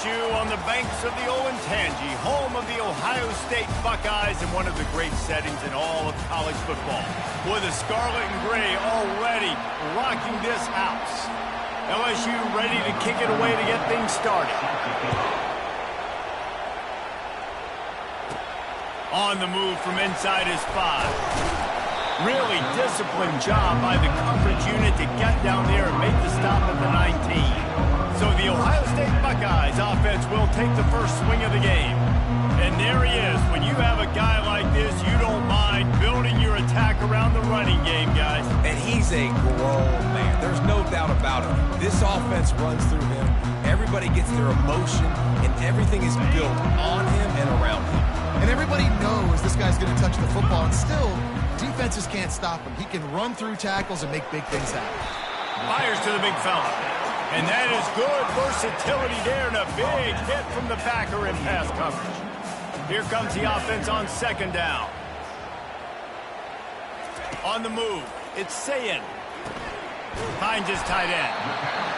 LSU on the banks of the Olentangy, home of the Ohio State Buckeyes and one of the great settings in all of college football. With the scarlet and gray already rocking this house. LSU ready to kick it away to get things started. On the move from inside his 5. Really disciplined job by the coverage unit to get down there and make the stop at the 19. So the Ohio State Buckeyes offense will take the first swing of the game. And there he is. When you have a guy like this, you don't mind building your attack around the running game, guys. And he's a grown man. There's no doubt about it. This offense runs through him. Everybody gets their emotion, and everything is built on him and around him. And everybody knows this guy's going to touch the football, and still, defenses can't stop him. He can run through tackles and make big things happen. Fires to the big fella. And that is good versatility there, and a big hit from the backer in pass coverage. Here comes the offense on second down. On the move, it's Sayin. Finds his tight end.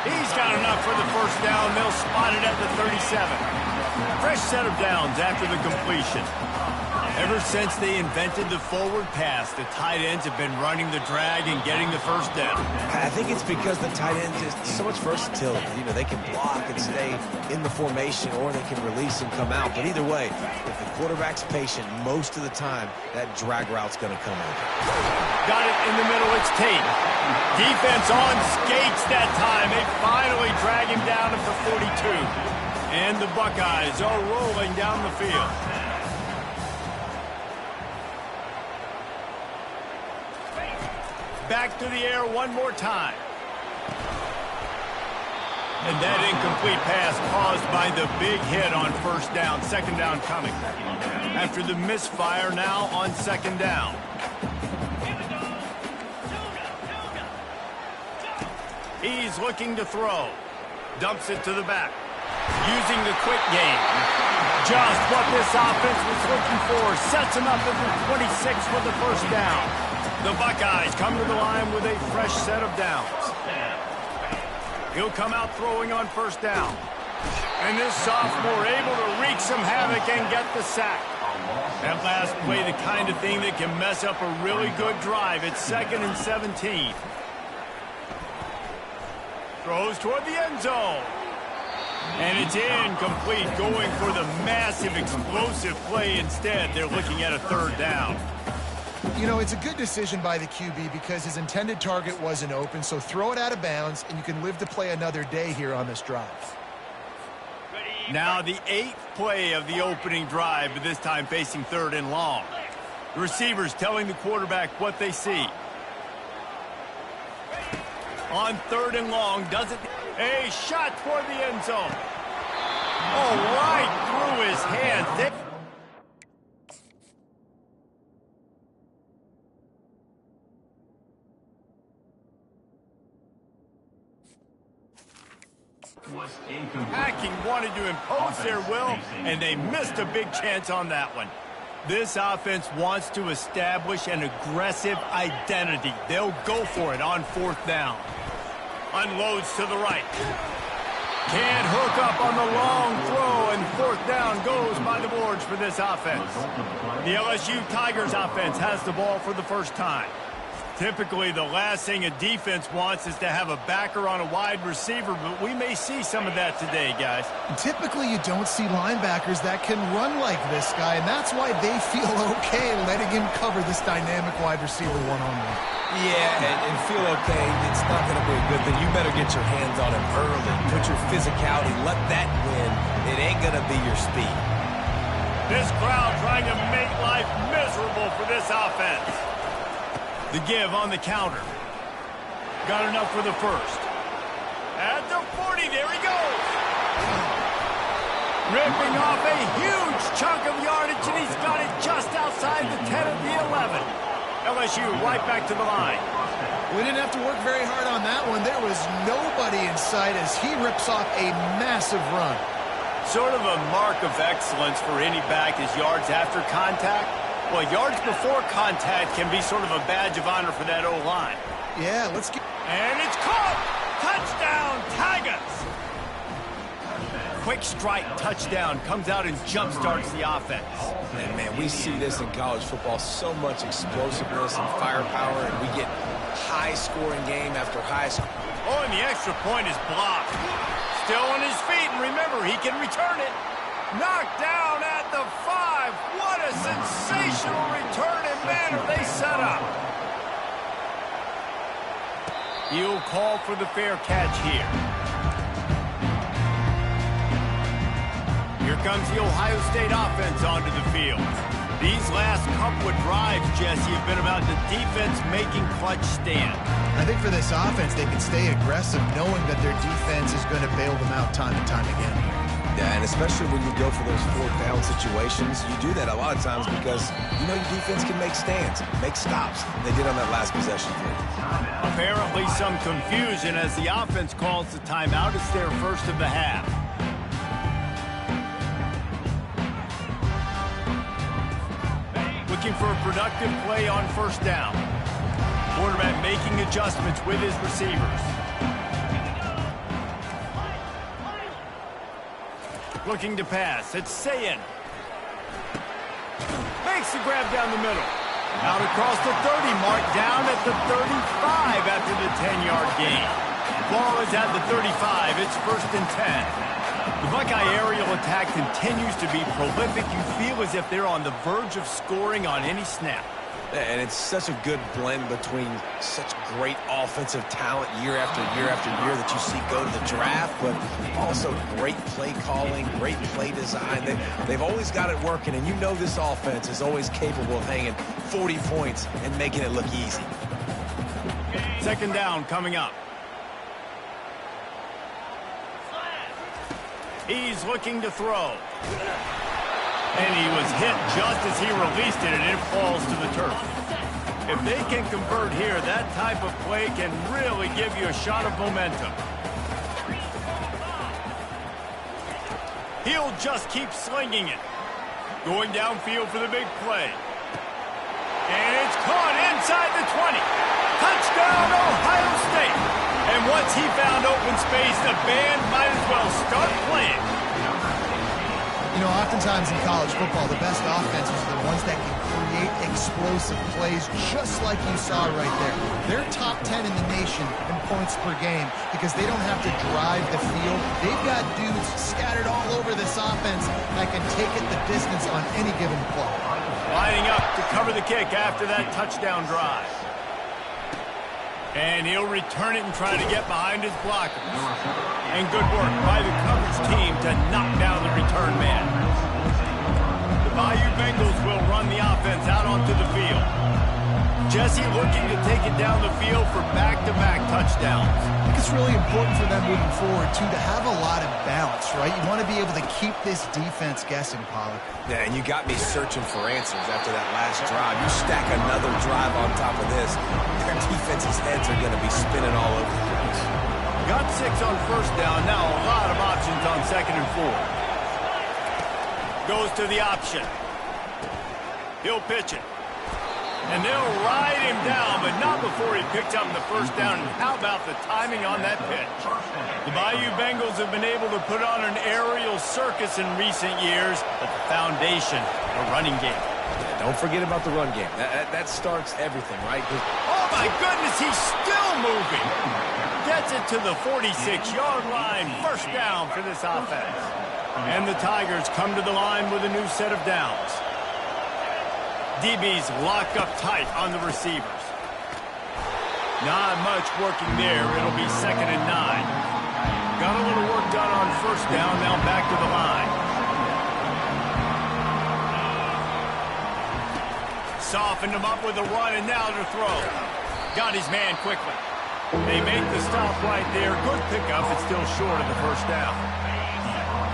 He's got enough for the first down. They'll spot it at the 37. Fresh set of downs after the completion. Ever since they invented the forward pass, the tight ends have been running the drag and getting the first down. I think it's because the tight ends is so much versatility. You know, they can block and stay in the formation, or they can release and come out. But either way, if the quarterback's patient, most of the time, that drag route's going to come over. Got it in the middle. It's Tate. Defense on skates that time. They finally drag him down at the 42. And the Buckeyes are rolling down the field. Back to the air one more time. And that incomplete pass caused by the big hit on first down. Second down coming. After the misfire, now on second down. He's looking to throw. Dumps it to the back. Using the quick game. Just what this offense was looking for. Sets him up at the 26 for the first down. The Buckeyes come to the line with a fresh set of downs. He'll come out throwing on first down. And this sophomore able to wreak some havoc and get the sack. That last play, the kind of thing that can mess up a really good drive. It's 2nd and 17. Throws toward the end zone. And it's incomplete, going for the massive explosive play instead. They're looking at a third down. You know, it's a good decision by the QB because his intended target wasn't open, so throw it out of bounds, and you can live to play another day here on this drive. Now the 8th play of the opening drive, but this time facing 3rd and long. The receivers telling the quarterback what they see. On 3rd and long, does it? A shot toward the end zone. Oh, right through his hands. Hacking wanted to impose their will, and they missed a big chance on that one. This offense wants to establish an aggressive identity. They'll go for it on 4th down. Unloads to the right. Can't hook up on the long throw, and 4th down goes by the boards for this offense. The LSU Tigers offense has the ball for the first time. Typically, the last thing a defense wants is to have a backer on a wide receiver, but we may see some of that today, guys. Typically, you don't see linebackers that can run like this guy, and that's why they feel okay letting him cover this dynamic wide receiver one-on-one. Yeah, and feel okay, it's not going to be a good thing. You better get your hands on him early. Put your physicality, let that win. It ain't going to be your speed. This crowd trying to make life miserable for this offense. The give on the counter. Got enough for the first. At the 40, there he goes. Ripping off a huge chunk of yardage, and he's got it just outside the 10 of the 11. LSU right back to the line. We didn't have to work very hard on that one. There was nobody in sight as he rips off a massive run. Sort of a mark of excellence for any back is yards after contact. Well, yards before contact can be sort of a badge of honor for that O-line. Yeah, let's get... And it's caught! Touchdown, Tigers! quick strike touchdown comes out and jump-starts the offense. And, man, we see this in college football, so much explosiveness and firepower, and we get high-scoring game after high score. Oh, and the extra point is blocked. Still on his feet, and remember, he can return it. Knocked down at the 5. What a sensational return, and man, are they set up. He'll call for the fair catch here. Here comes the Ohio State offense onto the field. These last couple of drives, Jesse, have been about the defense making clutch stand. I think for this offense, they can stay aggressive knowing that their defense is going to bail them out time and time again here. Yeah, and especially when you go for those fourth-down situations, you do that a lot of times because you know your defense can make stands, make stops. They did on that last possession. Apparently some confusion as the offense calls the timeout. It's their first of the half. Looking for a productive play on first down. Quarterback making adjustments with his receivers. Looking to pass. It's Sayin. Makes the grab down the middle. Out across the 30 mark, down at the 35 after the 10-yard gain. Ball is at the 35. It's 1st and 10. The Buckeye aerial attack continues to be prolific. You feel as if they're on the verge of scoring on any snap. And it's such a good blend between such great offensive talent year after year after year that you see go to the draft, but also great play calling, great play design. They've always got it working, and you know this offense is always capable of hanging 40 points and making it look easy. Second down coming up. He's looking to throw. And he was hit just as he released it, and it falls to the turf. If they can convert here, that type of play can really give you a shot of momentum. He'll just keep slinging it. Going downfield for the big play. And it's caught inside the 20. Touchdown, Ohio State. And once he found open space, the band might as well start playing. You know, oftentimes in college football, the best offenses are the ones that can create explosive plays just like you saw right there. They're top 10 in the nation in points per game because they don't have to drive the field. They've got dudes scattered all over this offense that can take it the distance on any given play. Lining up to cover the kick after that touchdown drive. And he'll return it and try to get behind his blockers. And good work by the coverage team to knock down the return man. The Bayou Bengals will run the offense out onto the field. Jesse looking to take it down the field for back-to-back touchdowns. I think it's really important for them moving forward, too, to have a lot of balance, right? You want to be able to keep this defense guessing, Pollard. Yeah, and you got me searching for answers after that last drive. You stack another drive on top of this, their defense's heads are going to be spinning all over the place. Got 6 on first down. Now a lot of options on 2nd and 4. Goes to the option. He'll pitch it. And they'll ride him down, but not before he picks up the first down. And how about the timing on that pitch? The Bayou Bengals have been able to put on an aerial circus in recent years, but the foundation, a running game. Yeah, don't forget about the run game. That starts everything, right? Oh, my goodness, he's still moving. Gets it to the 46-yard line. First down for this offense. And the Tigers come to the line with a new set of downs. DB's locked up tight on the receivers. Not much working there. It'll be 2nd and 9. Got a little work done on first down. Now back to the line. Softened him up with a run, and now to throw. Got his man quickly. They make the stop right there. Good pickup. It's still short of the first down.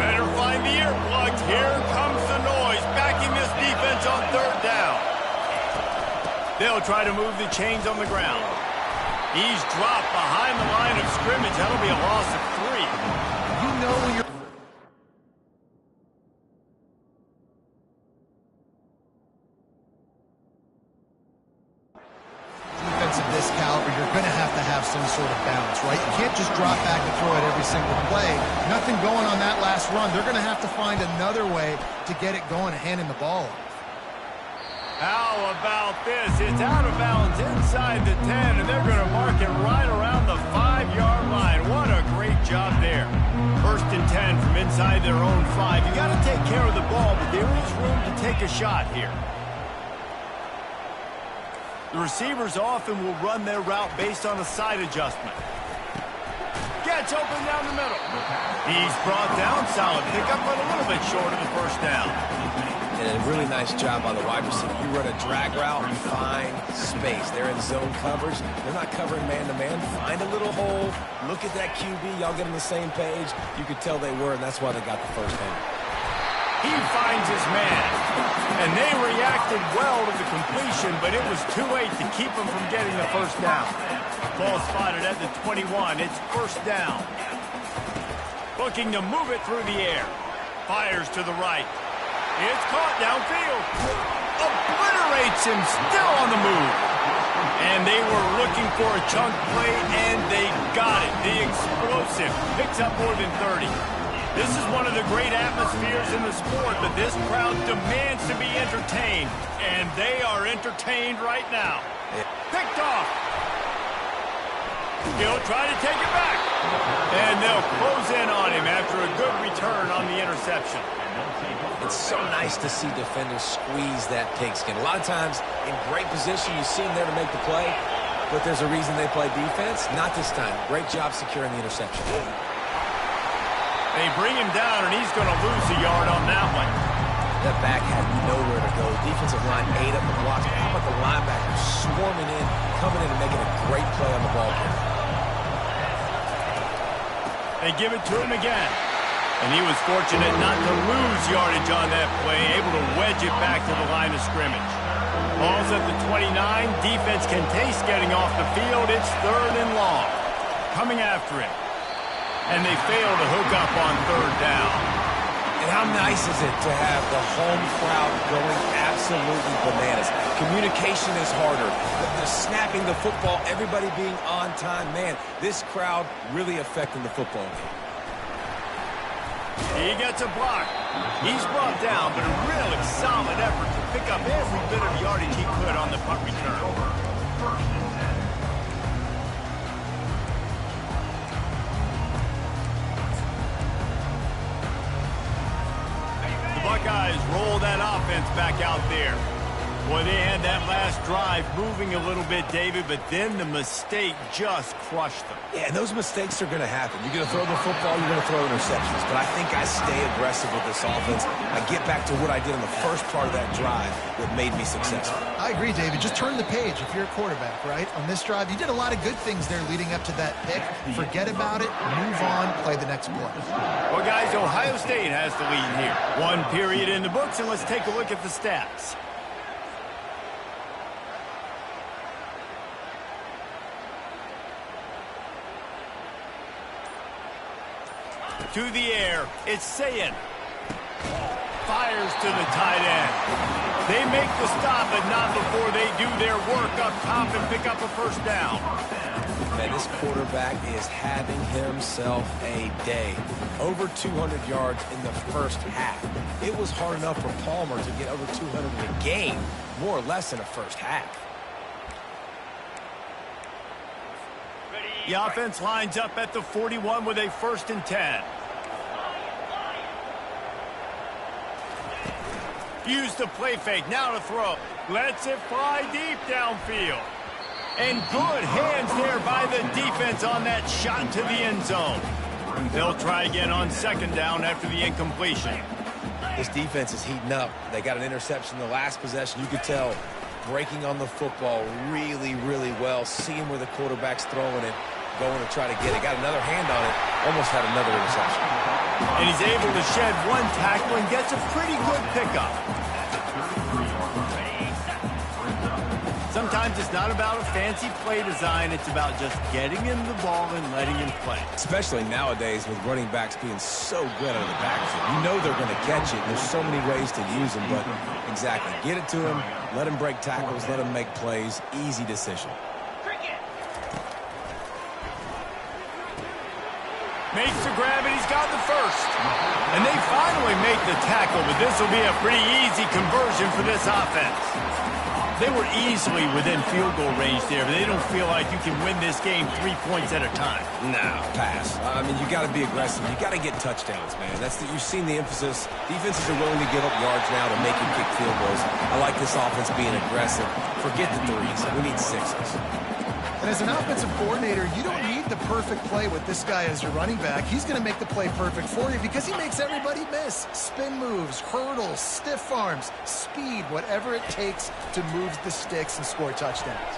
Better find the earplugs. Here comes the noise. Backing this defense on 3rd down. They'll try to move the chains on the ground. He's dropped behind the line of scrimmage. That'll be a loss of 3. You know when you're defense of this caliber, you're going to have have some sort of balance, right? You can't just drop back and throw it every single play. Nothing going on that last run. They're going to have to find another way to get it going and handing the ball off. How about this? It's out of bounds inside the 10, and they're going to mark it right around the 5-yard line. What a great job there. 1st and 10 from inside their own 5. You got to take care of the ball, but there is room to take a shot here. The receivers often will run their route based on a side adjustment. Gets open down the middle. He's brought down. Solid pickup, but a little bit short of the first down. And a really nice job by the wide receiver. You run a drag route, find space. They're in zone coverage. They're not covering man-to-man. Find a little hole. Look at that QB. Y'all get on the same page. You could tell they were, and that's why they got the first down. He finds his man. And they reacted well to the completion, but it was too late to keep him from getting the first down. Ball spotted at the 21. It's first down. Looking to move it through the air. Fires to the right. It's caught downfield. Obliterates him, still on the move. And they were looking for a chunk play, and they got it. The explosive picks up more than 30. This is one of the great atmospheres in the sport, but this crowd demands to be entertained, and they are entertained right now. Picked off. He'll try to take it back. And they'll close in on him after a good return on the interception. It's so nice to see defenders squeeze that pigskin. A lot of times, in great position, you see them there to make the play, but there's a reason they play defense. Not this time. Great job securing the interception. They bring him down, and he's going to lose a yard on that one. That back had nowhere to go. Defensive line ate up the blocks. How about the linebacker swarming in, coming in and making a great play on the ball carrier? They give it to him again. And he was fortunate not to lose yardage on that play, able to wedge it back to the line of scrimmage. Ball's at the 29. Defense can taste getting off the field. It's 3rd and long. Coming after it. And they fail to hook up on 3rd down. And how nice is it to have the home crowd going absolutely bananas? Communication is harder. The snapping the football, everybody being on time. Man, this crowd really affecting the football game. He gets a block. He's brought down, but a really solid effort to pick up every bit of yardage he could on the punt return. The Buckeyes roll that offense back out there. Boy, they had that last drive moving a little bit, David, but then the mistake just crushed them. Yeah, and those mistakes are going to happen. You're going to throw the football, you're going to throw interceptions. But I think I stay aggressive with this offense. I get back to what I did in the first part of that drive that made me successful. I agree, David. Just turn the page if you're a quarterback, right? On this drive, you did a lot of good things there leading up to that pick. Forget about it, move on, play the next play. Well, guys, Ohio State has the lead here. 1 period in the books, and let's take a look at the stats. To the air, it's Sayin. Fires to the tight end. They make the stop, but not before they do their work up top and pick up a first down. Man, this quarterback is having himself a day. Over 200 yards in the first half. It was hard enough for Palmer to get over 200 in a game, more or less in a first half. The offense lines up at the 41 with a 1st and 10. Use the play fake, now to throw. Lets it fly deep downfield. And good hands there by the defense on that shot to the end zone. They'll try again on 2nd down after the incompletion. This defense is heating up. They got an interception in the last possession. You could tell breaking on the football really, really well. Seeing where the quarterback's throwing it, going to try to get it. Got another hand on it. Almost had another interception. And he's able to shed 1 tackle and gets a pretty good pickup. Sometimes it's not about a fancy play design. It's about just getting him the ball and letting him play. Especially nowadays with running backs being so good out of the backfield. You know they're going to catch it. There's so many ways to use them, but exactly. Get it to him, let him break tackles, let him make plays. Easy decision. Makes the grab, and he's got the first. And they finally make the tackle, but this will be a pretty easy conversion for this offense. They were easily within field goal range there, but they don't feel like you can win this game 3 points at a time. No, pass. I mean, you got to be aggressive. You got to get touchdowns, man. You've seen the emphasis. Defenses are willing to give up yards now to make you kick field goals. I like this offense being aggressive. Forget the threes. We need sixes. And as an offensive coordinator, you don't need the perfect play with this guy as your running back. He's going to make the play perfect for you because he makes everybody miss. Spin moves, hurdles, stiff arms, speed, whatever it takes to move the sticks and score touchdowns.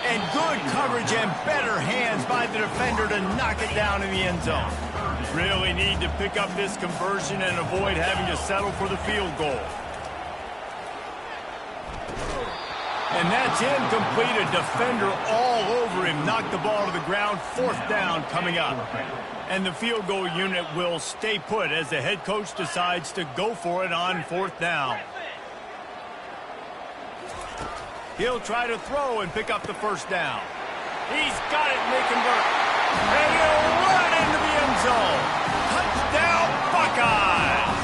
And good coverage and better hands by the defender to knock it down in the end zone. Really need to pick up this conversion and avoid having to settle for the field goal. And that's incomplete. A defender all over him. Knocked the ball to the ground. 4th down coming up. And the field goal unit will stay put as the head coach decides to go for it on 4th down. He'll try to throw and pick up the first down. He's got it, and they convert. And he'll run it into the end zone. Touchdown, Buckeyes!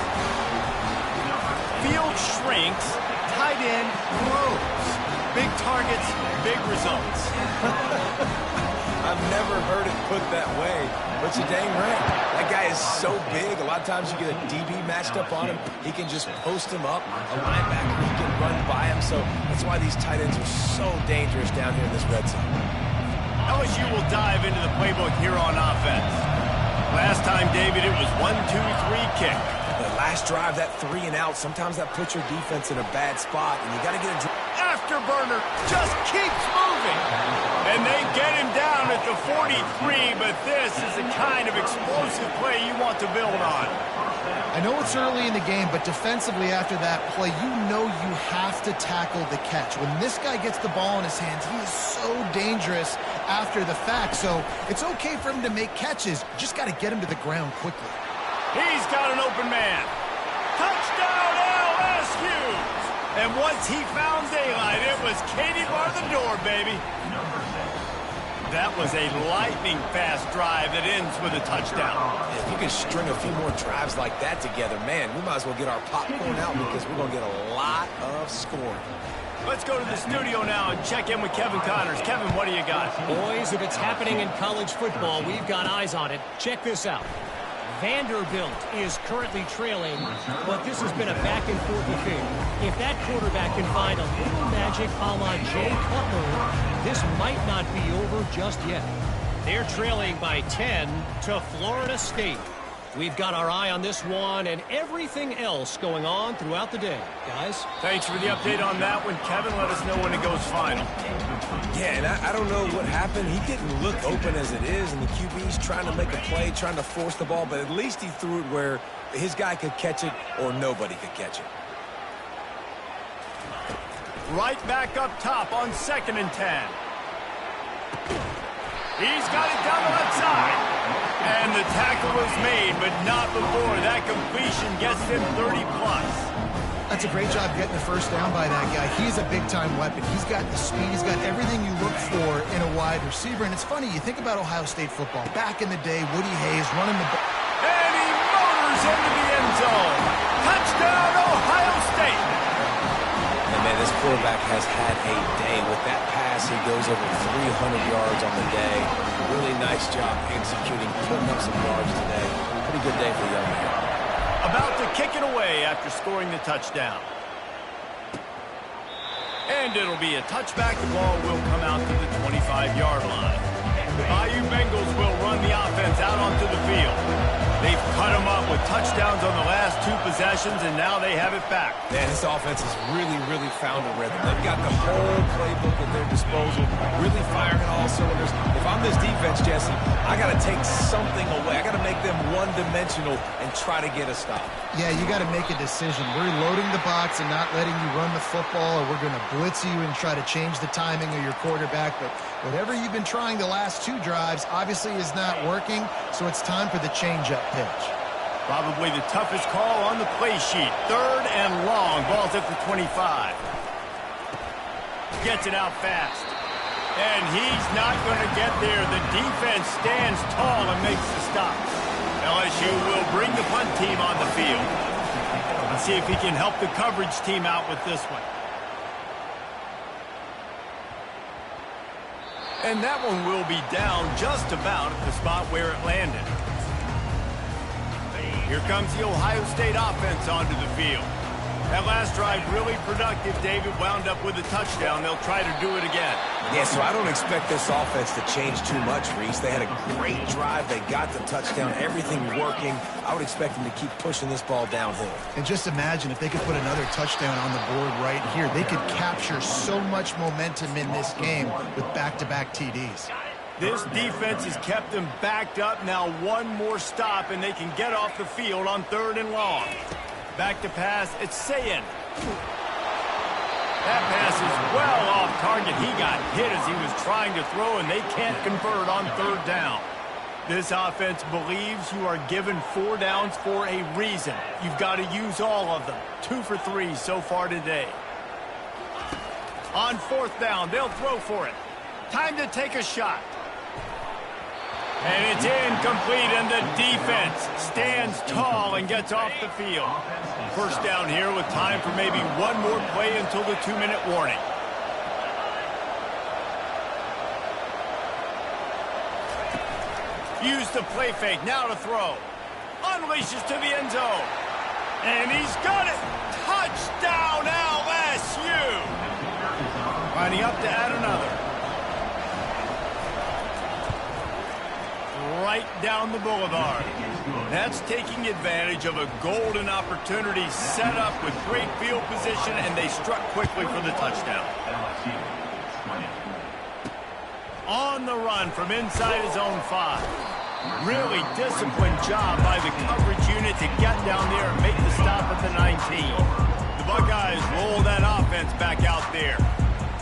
Field shrinks. Tight end grows. Big targets, big results. I've never heard it put that way, but you're dang right. That guy is so big. A lot of times you get a DB matched up on him. He can just post him up. A linebacker, he can run by him. So that's why these tight ends are so dangerous down here in this red zone. LSU will dive into the playbook here on offense. Last time, David, it was 1-2-3 kick. The last drive, that 3 and out, sometimes that puts your defense in a bad spot, and you got to get a Afterburner just keeps moving. And they get him down at the 43, but this is the kind of explosive play you want to build on. I know it's early in the game, but defensively after that play, you know you have to tackle the catch. When this guy gets the ball in his hands, he is so dangerous after the fact. So it's okay for him to make catches. Just got to get him to the ground quickly. He's got an open man. Touchdown, LSU! And once he found daylight, it was Katie bar the door, baby. That was a lightning-fast drive that ends with a touchdown. If you can string a few more drives like that together, man, we might as well get our popcorn out because we're going to get a lot of scoring. Let's go to the studio now and check in with Kevin Connors. Kevin, what do you got? Boys, if it's happening in college football, we've got eyes on it. Check this out. Vanderbilt is currently trailing, but this has been a back-and-forth affair. If that quarterback can find a little magic a la Jay Cutler, this might not be over just yet. They're trailing by 10 to Florida State. We've got our eye on this one and everything else going on throughout the day. Guys? Thanks for the update on that one, Kevin. Let us know when it goes final. Yeah, and I don't know what happened. He didn't look open as it is, and the QB's trying to make a play, trying to force the ball, but at least he threw it where his guy could catch it or nobody could catch it. Right back up top on 2nd and 10. He's got it down the left side. And the tackle was made, but not before that completion gets him 30-plus. That's a great job getting the first down by that guy. He's a big-time weapon. He's got the speed. He's got everything you look for in a wide receiver. And it's funny, you think about Ohio State football. Back in the day, Woody Hayes running the ball. And he motors into the end zone. Touchdown, Ohio State. And man, this quarterback has had a day. With that pass, he goes over 300 yards on the day. Really nice job executing, putting up some yards today. Pretty good day for the young man. About to kick it away after scoring the touchdown. And it'll be a touchback. The ball will come out to the 25-yard line. The Bayou Bengals will run the offense out onto the field. They've cut them up with touchdowns on the last 2 possessions, and now they have it back. Man, this offense has really found a rhythm. They've got the whole playbook at their disposal, really firing on all cylinders. If I'm this defense, Jesse, I got to take something away. I got to make them one-dimensional and try to get a stop. Yeah, you got to make a decision. We're loading the box and not letting you run the football, or we're going to blitz you and try to change the timing of your quarterback. But whatever you've been trying the last 2 drives obviously is not working, so it's time for the change-up pitch. Probably the toughest call on the play sheet. 3rd and long. Ball's at the 25. Gets it out fast. And he's not going to get there. The defense stands tall and makes the stop. LSU will bring the punt team on the field. Let's see if he can help the coverage team out with this one. And that one will be down just about at the spot where it landed. Here comes the Ohio State offense onto the field. That last drive really productive. David wound up with a touchdown. They'll try to do it again. Yeah, so I don't expect this offense to change too much, Reese. They had a great drive. They got the touchdown. Everything working. I would expect them to keep pushing this ball downhill. And just imagine if they could put another touchdown on the board right here. They could capture so much momentum in this game with back-to-back TDs. This defense has kept them backed up. Now one more stop, and they can get off the field on 3rd and long. Back to pass, it's Sayin. That pass is well off target. He got hit as he was trying to throw, and they can't convert on 3rd down. This offense believes you are given 4 downs for a reason. You've got to use all of them. 2 for 3 so far today. On 4th down, they'll throw for it. Time to take a shot. And it's incomplete, and the defense stands tall and gets off the field. 1st down here with time for maybe one more play until the 2-minute warning. Use the play fake, now to throw. Unleashes to the end zone. And he's got it. Touchdown, LSU. Lining up to add another. Right down the boulevard. That's taking advantage of a golden opportunity set up with great field position, and they struck quickly for the touchdown. On the run from inside his own 5. Really disciplined job by the coverage unit to get down there and make the stop at the 19. The Buckeyes roll that offense back out there.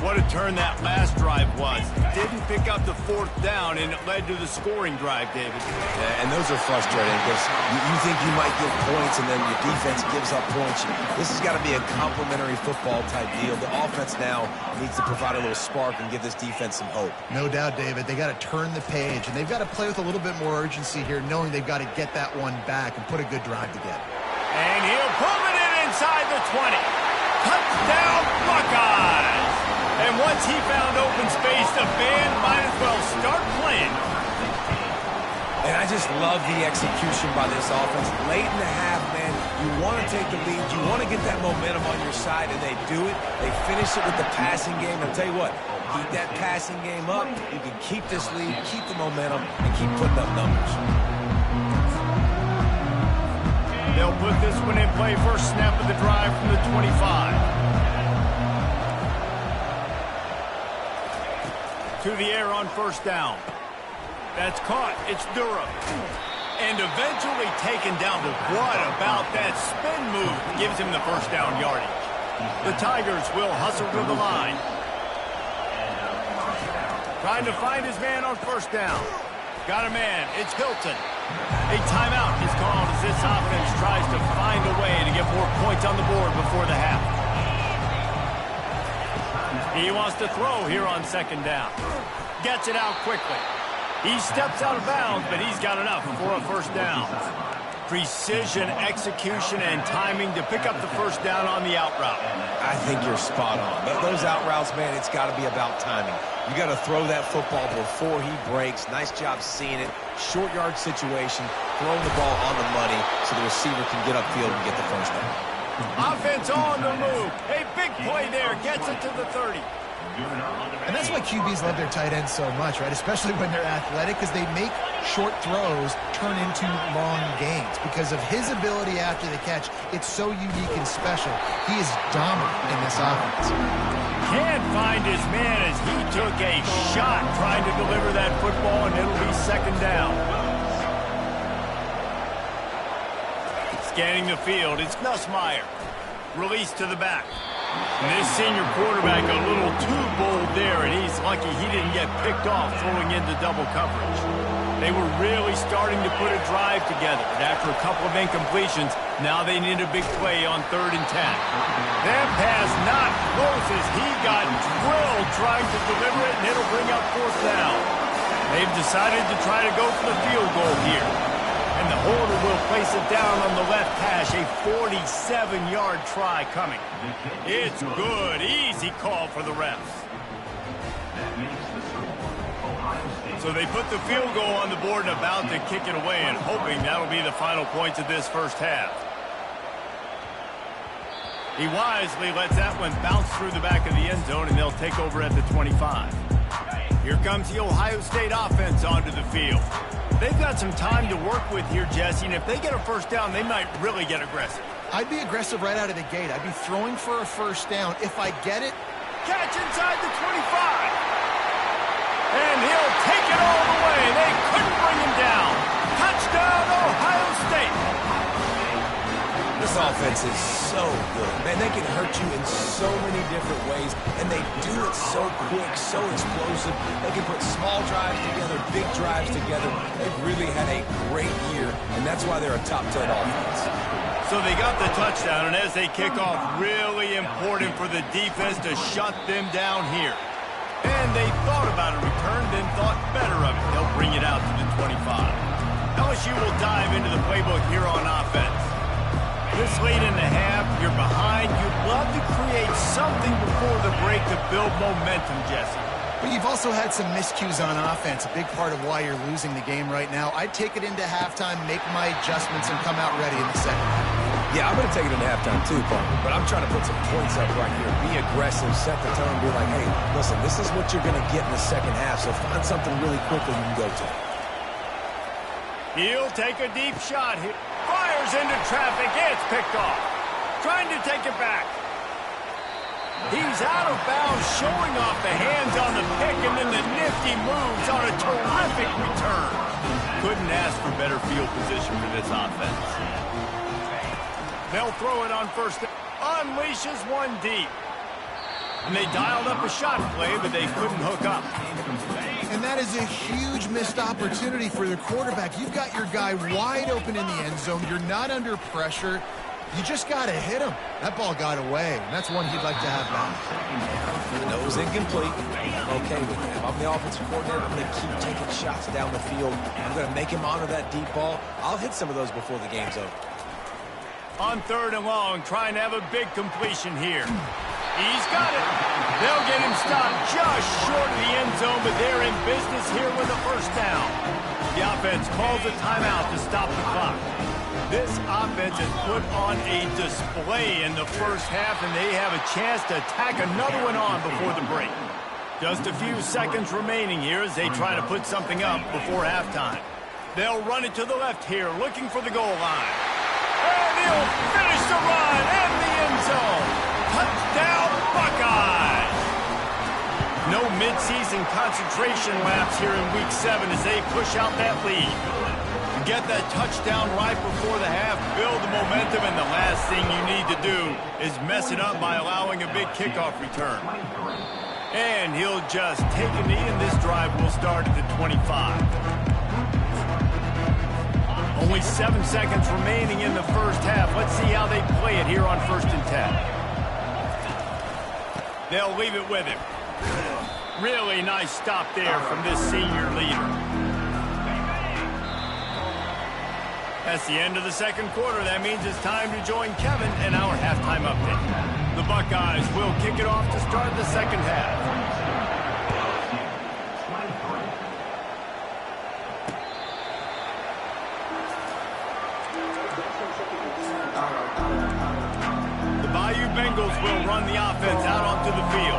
What a turn that last drive was. Didn't pick up the 4th down, and it led to the scoring drive, David. Yeah, and those are frustrating because you think you might get points, and then your defense gives up points. This has got to be a complementary football type deal. The offense now needs to provide a little spark and give this defense some hope. No doubt, David. They got to turn the page, and they've got to play with a little bit more urgency here, knowing they've got to get that one back and put a good drive together. And he'll pull it in inside the 20. Touchdown, Buckeyes! And once he found open space, the band might as well start playing. And I just love the execution by this offense. Late in the half, man, you want to take the lead. You want to get that momentum on your side, and they do it. They finish it with the passing game. I'll tell you what, keep that passing game up. You can keep this lead, keep the momentum, and keep putting up numbers. They'll put this one in play. First snap of the drive from the 25. To the air on 1st down. That's caught. It's Durham. And eventually taken down. But what about that spin move? Gives him the 1st down yardage. The Tigers will hustle to the line. Trying to find his man on 1st down. Got a man. It's Hilton. A timeout is called as this offense tries to find a way to get more points on the board before the half. He wants to throw here on 2nd down. Gets it out quickly. He steps out of bounds, but he's got enough for a 1st down. Precision, execution, and timing to pick up the 1st down on the out route. I think you're spot on. Those out routes, man, it's got to be about timing. You got to throw that football before he breaks. Nice job seeing it. Short yard situation, throwing the ball on the money so the receiver can get upfield and get the 1st down. Offense on the move. A big play there. Gets it to the 30. And that's why QBs love their tight ends so much, right? Especially when they're athletic, because they make short throws turn into long gains. Because of his ability after the catch, it's so unique and special. He is dominant in this offense. Can't find his man as he took a shot trying to deliver that football, and it'll be 2nd down. Scanning the field, it's Nussmeier. Release to the back. And this senior quarterback a little too bold there, and he's lucky he didn't get picked off throwing into double coverage. They were really starting to put a drive together. And after a couple of incompletions, now they need a big play on 3rd and 10. That pass not close as he got drilled trying to deliver it, and it'll bring up 4th down. They've decided to try to go for the field goal here. And the holder will place it down on the left hash, a 47-yard try coming. It's good. Easy call for the refs. So they put the field goal on the board and about to kick it away, and hoping that'll be the final points of this first half. He wisely lets that one bounce through the back of the end zone, and they'll take over at the 25. Here comes the Ohio State offense onto the field. They've got some time to work with here, Jesse, and if they get a first down, they might really get aggressive. I'd be aggressive right out of the gate. I'd be throwing for a first down. If I get it, catch inside the 25. And he'll take it all the way. They couldn't bring him down. Touchdown, Ohio State. This offense is so good. Man, they can hurt you in so many different ways, and they do it so quick, so explosive. They can put small drives together, big drives together. They've really had a great year, and that's why they're a top 10 offense. So they got the touchdown, and as they kick off, really important for the defense to shut them down here. And they thought about a return, then thought better of it. They'll bring it out to the 25. LSU will dive into the playbook here on offense. This late in the half, you're behind. You'd love to create something before the break to build momentum, Jesse. But you've also had some miscues on offense, a big part of why you're losing the game right now. I'd take it into halftime, make my adjustments, and come out ready in the second half. Yeah, I'm going to take it into halftime too, Parker, but I'm trying to put some points up right here. Be aggressive, set the tone, be like, hey, listen, this is what you're going to get in the second half, so find something really quickly you can go to. He'll take a deep shot here. Fires into traffic. It's picked off. Trying to take it back. He's out of bounds, showing off the hands on the pick, and then the nifty moves on a terrific return. Couldn't ask for better field position for this offense. They'll throw it on first. Unleashes one deep. And they dialed up a shot play, but they couldn't hook up. And that is a huge missed opportunity for the quarterback. You've got your guy wide open in the end zone. You're not under pressure. You just got to hit him. That ball got away, and that's one he'd like to have back. That was incomplete. I'm okay with that. If I'm the offensive coordinator, I'm going to keep taking shots down the field. I'm going to make him honor that deep ball. I'll hit some of those before the game's over. On 3rd and long, trying to have a big completion here. He's got it. They'll get him stopped just short of the end zone, but they're in business here with a first down. The offense calls a timeout to stop the clock. This offense has put on a display in the first half, and they have a chance to tack another one on before the break. Just a few seconds remaining here as they try to put something up before halftime. They'll run it to the left here, looking for the goal line. And he'll finish the run in the end zone. Touchdown, Buckeyes! No midseason concentration laps here in Week 7 as they push out that lead. Get that touchdown right before the half, build the momentum, and the last thing you need to do is mess it up by allowing a big kickoff return. And he'll just take a knee, and this drive will start at the 25. Only 7 seconds remaining in the first half. Let's see how they play it here on 1st and 10. They'll leave it with him. Really nice stop there from this senior leader. That's the end of the second quarter. That means it's time to join Kevin in our halftime update. The Buckeyes will kick it off to start the second half. The Bayou Bengals will run the offense out onto the field.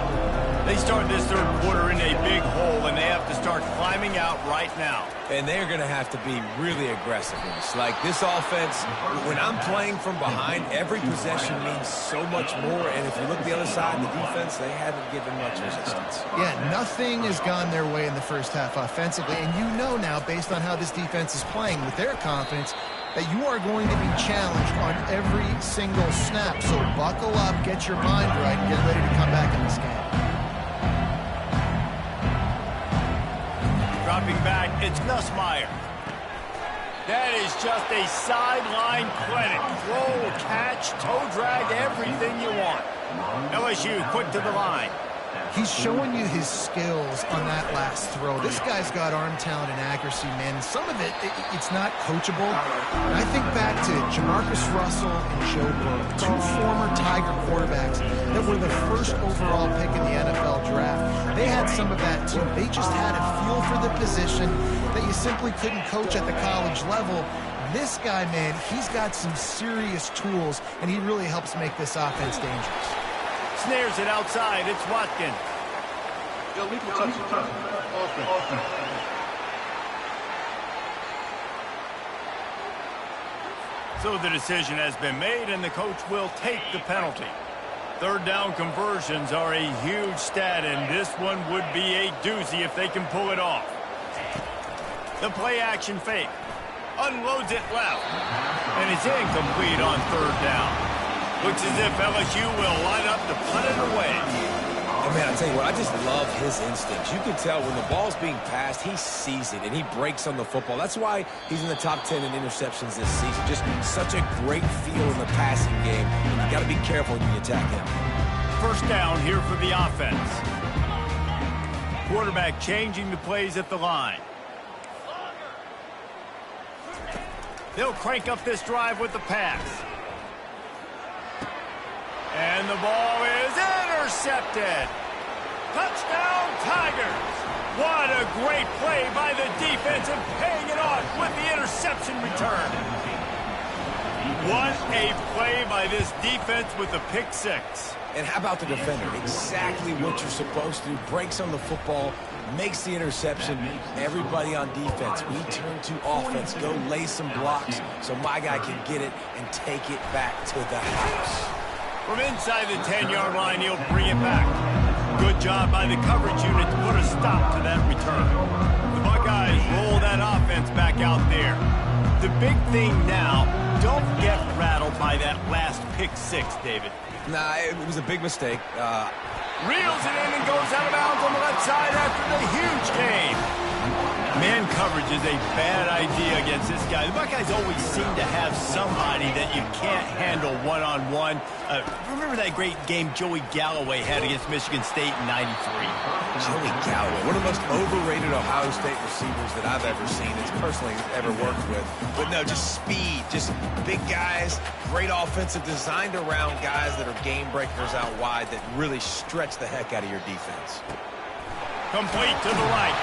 They start this third quarter in a big hole, and they have to start climbing out right now. And they're going to have to be really aggressive in this. Like, this offense, when I'm playing from behind, every possession means so much more. And if you look at the other side of the defense, they haven't given much resistance. Yeah, nothing has gone their way in the first half offensively. And you know now, based on how this defense is playing with their confidence, that you are going to be challenged on every single snap. So buckle up, get your mind right, and get ready to come back in this game. Dropping back, it's Nussmeier. That is just a sideline clinic. Throw, catch, toe drag, everything you want. LSU quick to the line. He's showing you his skills on that last throw. This guy's got arm talent and accuracy, man. And some of it's not coachable. And I think back to Jamarcus Russell and Joe Burrow, two former Tiger quarterbacks that were the first overall pick in the NFL draft. They had some of that, too. They just had a feel for the position that you simply couldn't coach at the college level. This guy, man, he's got some serious tools, and he really helps make this offense dangerous. Snares it outside. It's Watkins. So the decision has been made, and the coach will take the penalty. Third down conversions are a huge stat, and this one would be a doozy if they can pull it off. The play action fake. Unloads it left. And it's incomplete on third down. Looks as if LSU will line up to punt it away. Oh, man, I'll tell you what, I just love his instincts. You can tell when the ball's being passed, he sees it, and he breaks on the football. That's why he's in the top 10 in interceptions this season. Just such a great feel in the passing game. And you got to be careful when you attack him. First down here for the offense. Quarterback changing the plays at the line. They'll crank up this drive with the pass. And the ball is intercepted. Touchdown, Tigers. What a great play by the defense and paying it off with the interception return. What a play by this defense with the pick six. And how about the defender? Exactly what you're supposed to do. Breaks on the football, makes the interception. Everybody on defense, we turn to offense. Go lay some blocks so my guy can get it and take it back to the house. From inside the 10-yard line, he'll bring it back. Good job by the coverage unit to put a stop to that return. The Buckeyes roll that offense back out there. The big thing now, don't get rattled by that last pick six, David. Nah, it was a big mistake. Reels it in and goes out of bounds on the left side after the huge game. Man coverage is a bad idea against this guy. The Buckeyes always seem to have somebody that you can't handle one-on-one. Remember that great game Joey Galloway had against Michigan State in '93? Joey Galloway, one of the most overrated Ohio State receivers that I've ever seen. It's personally ever worked with. But no, just speed, just big guys, great offensive designed around guys that are game breakers out wide that really stretch the heck out of your defense. Complete to the right.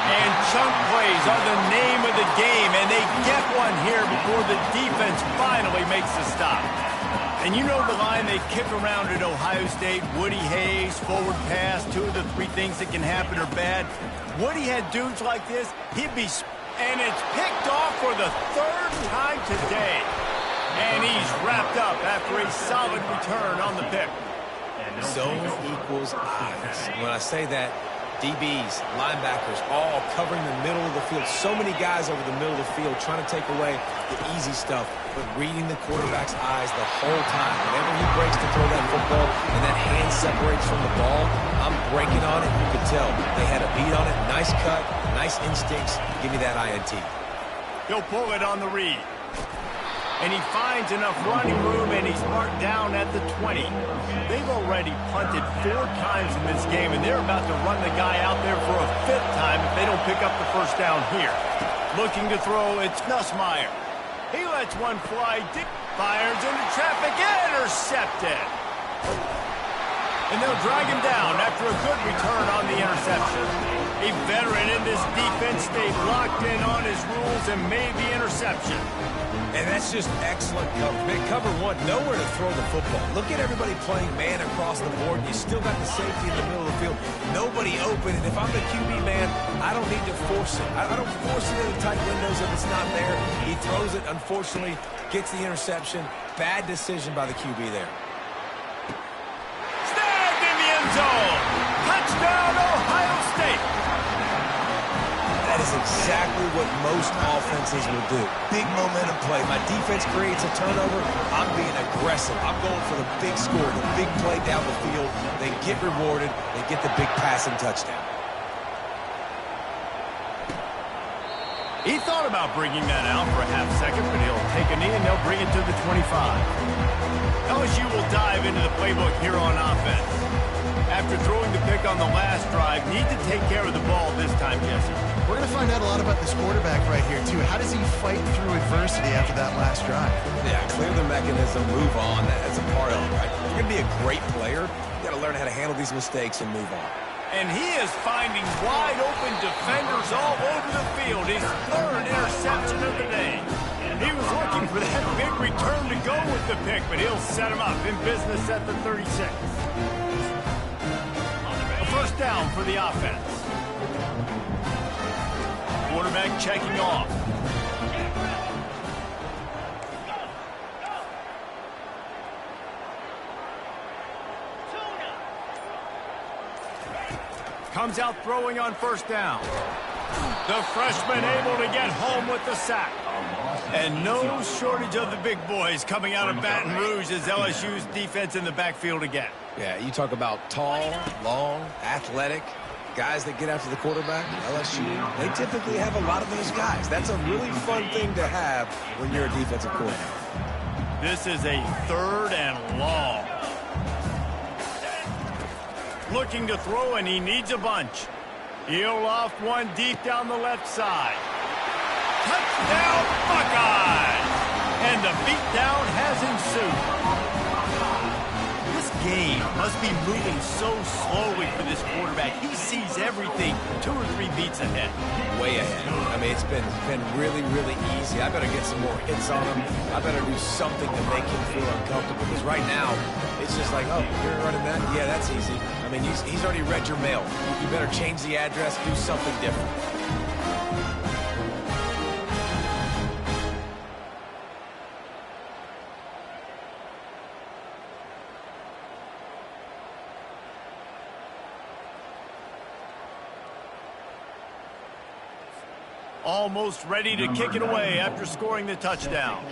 And chunk plays are the name of the game, and they get one here before the defense finally makes the stop. And you know the line they kick around at Ohio State, Woody Hayes, forward pass, two of the three things that can happen are bad. Woody had dudes like this, he'd be... And it's picked off for the third time today. And he's wrapped up after a solid return on the pick. Zone equals eyes. When I say that, DBs, linebackers, all covering the middle of the field. So many guys over the middle of the field trying to take away the easy stuff, but reading the quarterback's eyes the whole time. Whenever he breaks to throw that football and that hand separates from the ball, I'm breaking on it. You can tell they had a beat on it. Nice cut, nice instincts. Give me that INT. He'll pull it on the read. And he finds enough running room, and he's marked down at the 20. They've already punted 4 times in this game, and they're about to run the guy out there for a 5th time if they don't pick up the first down here. Looking to throw, it's Nussmeier. He lets one fly deep, fires into traffic, intercepted. And they'll drag him down after a good return on the interception. A veteran in this defense stayed locked in on his rules and made the interception. And that's just excellent cover. Cover one, nowhere to throw the football. Look at everybody playing man across the board. You still got the safety in the middle of the field. Nobody open. And if I'm the QB man, I don't need to force it. I don't force it into tight windows if it's not there. He throws it, unfortunately, gets the interception. Bad decision by the QB there. Snagged in the end zone. Touchdown, Ohio State. That is exactly what most offenses will do. Big momentum play. My defense creates a turnover. I'm being aggressive. I'm going for the big score, the big play down the field. They get rewarded. They get the big passing touchdown. He thought about bringing that out for a half second, but he'll take a knee and they'll bring it to the 25. LSU will dive into the playbook here on offense. After throwing the pick on the last drive, need to take care of the ball this time, Jesse. We're going to find out a lot about this quarterback right here, too. How does he fight through adversity after that last drive? Yeah, clear the mechanism, move on. That's a part of it, right? If you're going to be a great player, you got to learn how to handle these mistakes and move on. And he is finding wide-open defenders all over the field. His third interception of the day. He was looking for that big return to go with the pick, but he'll set him up in business at the 36. A first down for the offense. Quarterback checking off. Comes out throwing on first down. The freshman able to get home with the sack. And no shortage of the big boys coming out of Baton Rouge as LSU's defense in the backfield again. Yeah, you talk about tall, long, athletic, guys that get after the quarterback. LSU, they typically have a lot of those guys. That's a really fun thing to have when you're a defensive coordinator. This is a third and long. Looking to throw, and he needs a bunch. He'll loft one deep down the left side. Touchdown, Buckeyes! And the beatdown has ensued. This game must be moving so slowly for this quarterback. He sees everything 2 or 3 beats ahead. Way ahead. I mean, it's been really, really easy. I better get some more hits on him. I better do something to make him feel uncomfortable. Because right now, it's just like, oh, you're running that? Yeah, that's easy. I mean, he's already read your mail. You better change the address, do something different. Almost ready to kick it away after scoring the touchdown.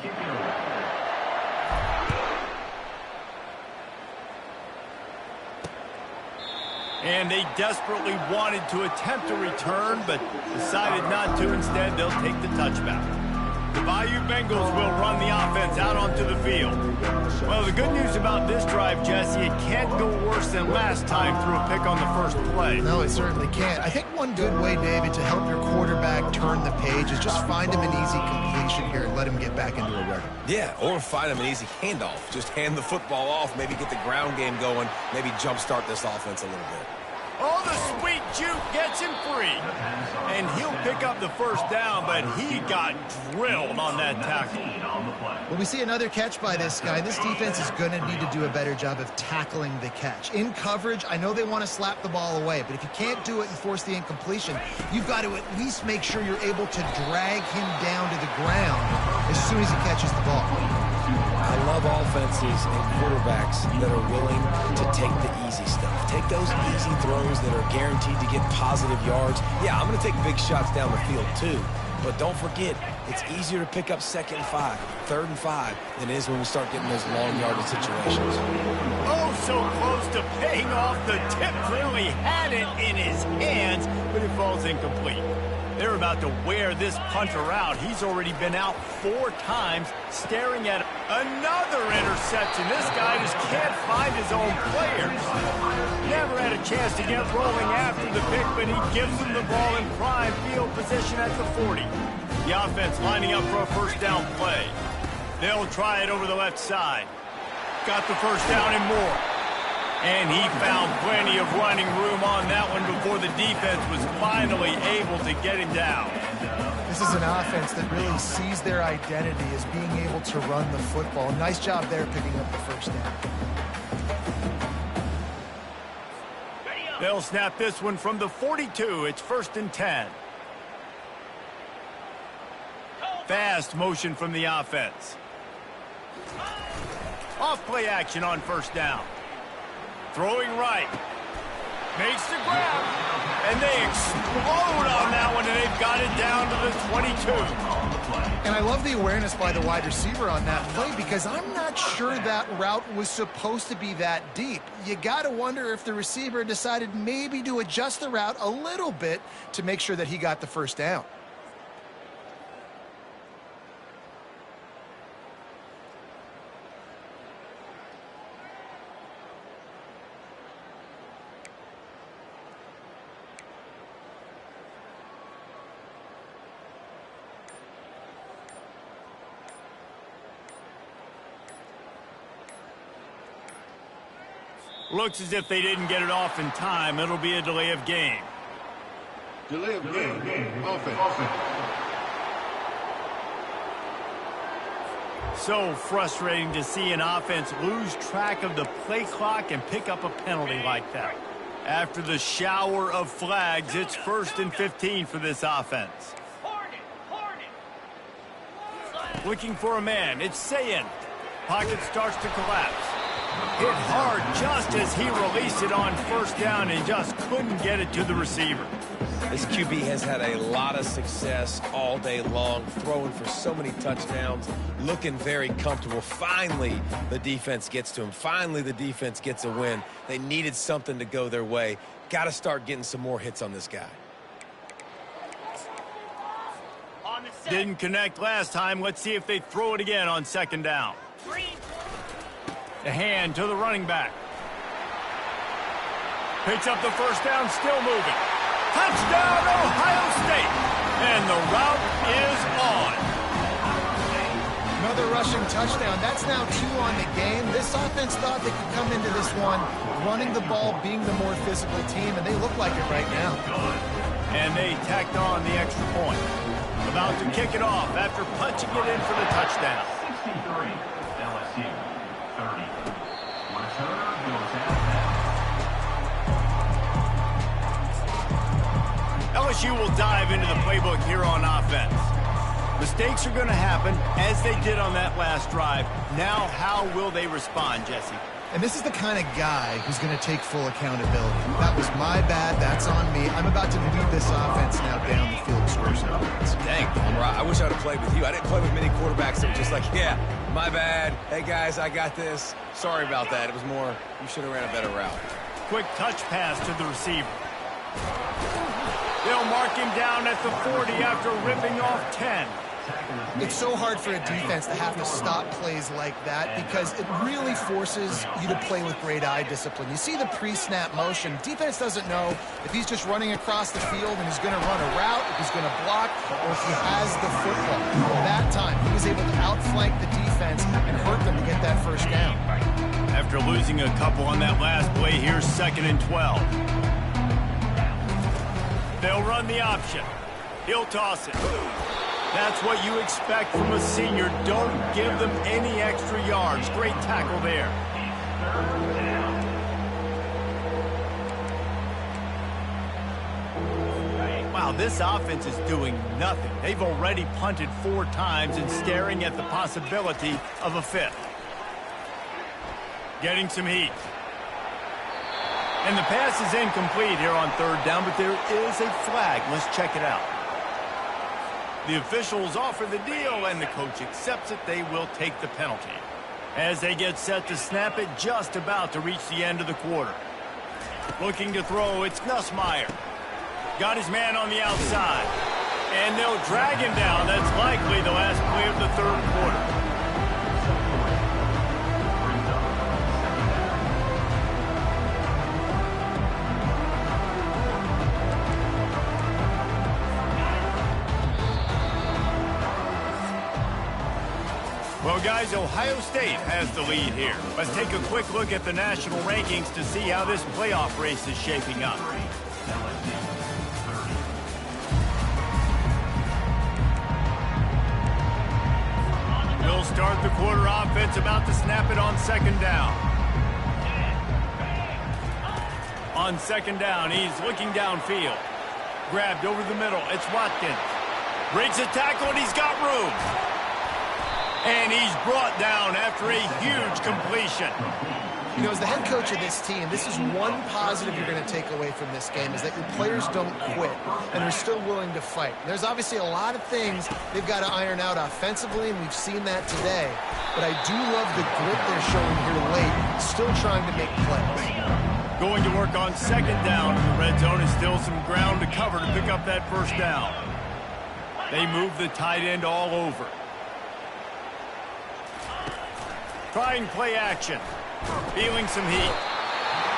And they desperately wanted to attempt a return, but decided not to. Instead, they'll take the touchback. The Bayou Bengals will run the offense out onto the field. Well, the good news about this drive, Jesse, it can't go worse than last time through a pick on the first play. No, it certainly can't. I think one good way, David, to help your quarterback turn the page is just find him an easy completion here and let him get back into a rhythm. Yeah, or find him an easy handoff. Just hand the football off, maybe get the ground game going, maybe jumpstart this offense a little bit. Oh, the sweet juke gets him free. And he'll pick up the first down, but he got drilled on that tackle. Well, we see another catch by this guy. This defense is going to need to do a better job of tackling the catch. In coverage, I know they want to slap the ball away, but if you can't do it and force the incompletion, you've got to at least make sure you're able to drag him down to the ground as soon as he catches the ball. I love offenses and quarterbacks that are willing to take the easy stuff. Take those easy throws that are guaranteed to get positive yards. Yeah, I'm going to take big shots down the field too. But don't forget, it's easier to pick up 2nd and 5, 3rd and 5 than it is when we start getting those long yardage situations. Oh, so close to paying off. The tip really had it in his hands, but it falls incomplete. They're about to wear this punter out. He's already been out 4 times, staring at another interception. This guy just can't find his own players. Never had a chance to get rolling after the pick, but he gives them the ball in prime field position at the 40. The offense lining up for a first down play. They'll try it over the left side. Got the first down and more. And he found plenty of running room on that one before the defense was finally able to get him down. This is an offense that really sees their identity as being able to run the football. Nice job there picking up the first down. They'll snap this one from the 42. It's 1st and 10. Fast motion from the offense. Off play action on first down. Throwing right. Makes the grab. And they explode on that one, and they've got it down to the 22. And I love the awareness by the wide receiver on that play because I'm not sure that route was supposed to be that deep. You got to wonder if the receiver decided maybe to adjust the route a little bit to make sure that he got the first down. Looks as if they didn't get it off in time. It'll be a delay of game. Delay of game. Offense. So frustrating to see an offense lose track of the play clock and pick up a penalty like that. After the shower of flags, it's 1st and 15 for this offense. Looking for a man. It's Sayin. Pocket starts to collapse. Hit hard just as he released it on 1st down and just couldn't get it to the receiver. This QB has had a lot of success all day long, throwing for so many touchdowns, looking very comfortable. Finally, the defense gets to him. Finally, the defense gets a win. They needed something to go their way. Got to start getting some more hits on this guy. Didn't connect last time. Let's see if they throw it again on 2nd down. The hand to the running back. Picks up the 1st down, still moving. Touchdown, Ohio State! And the route is on. Another rushing touchdown. That's now 2 on the game. This offense thought they could come into this one running the ball, being the more physical team, and they look like it right now. And they tacked on the extra point. About to kick it off after punching it in for the touchdown. 63, LSU, 30. Returner goes out. LSU will dive into the playbook here on offense. Mistakes are going to happen, as they did on that last drive. Now, how will they respond, Jesse? And this is the kind of guy who's going to take full accountability. That was my bad. That's on me. I'm about to lead this offense now down the field of scores and offense. Dang, Palmer, I wish I would have played with you. I didn't play with many quarterbacks that were just like, yeah, my bad. Hey, guys, I got this. Sorry about that. It was more, you should have ran a better route. Quick touch pass to the receiver. They'll mark him down at the 40 after ripping off 10. It's so hard for a defense to have to stop plays like that because it really forces you to play with great eye discipline. You see the pre-snap motion. Defense doesn't know if he's just running across the field and he's going to run a route, if he's going to block, or if he has the football. That time, he was able to outflank the defense and hurt them to get that 1st down. After losing a couple on that last play, here's 2nd and 12. They'll run the option. He'll toss it. That's what you expect from a senior. Don't give them any extra yards. Great tackle there. Wow, this offense is doing nothing. They've already punted 4 times and staring at the possibility of a 5th. Getting some heat. And the pass is incomplete here on 3rd down, but there is a flag. Let's check it out. The officials offer the deal, and the coach accepts it. They will take the penalty. As they get set to snap it, just about to reach the end of the quarter. Looking to throw, it's Nussmeier. Got his man on the outside. And they'll drag him down. That's likely the last play of the 3rd quarter. Well, guys, Ohio State has the lead here. Let's take a quick look at the national rankings to see how this playoff race is shaping up. We'll start the quarter offense, about to snap it on 2nd down. On 2nd down, he's looking downfield. Grabbed over the middle. It's Watkins. Breaks a tackle, and he's got room. And he's brought down after a huge completion. You know, as the head coach of this team, this is one positive you're going to take away from this game, is that your players don't quit, and they're still willing to fight. There's obviously a lot of things they've got to iron out offensively, and we've seen that today. But I do love the grit they're showing here late, still trying to make plays. Going to work on 2nd down. The red zone is still some ground to cover to pick up that 1st down. They move the tight end all over. Trying play action. Feeling some heat.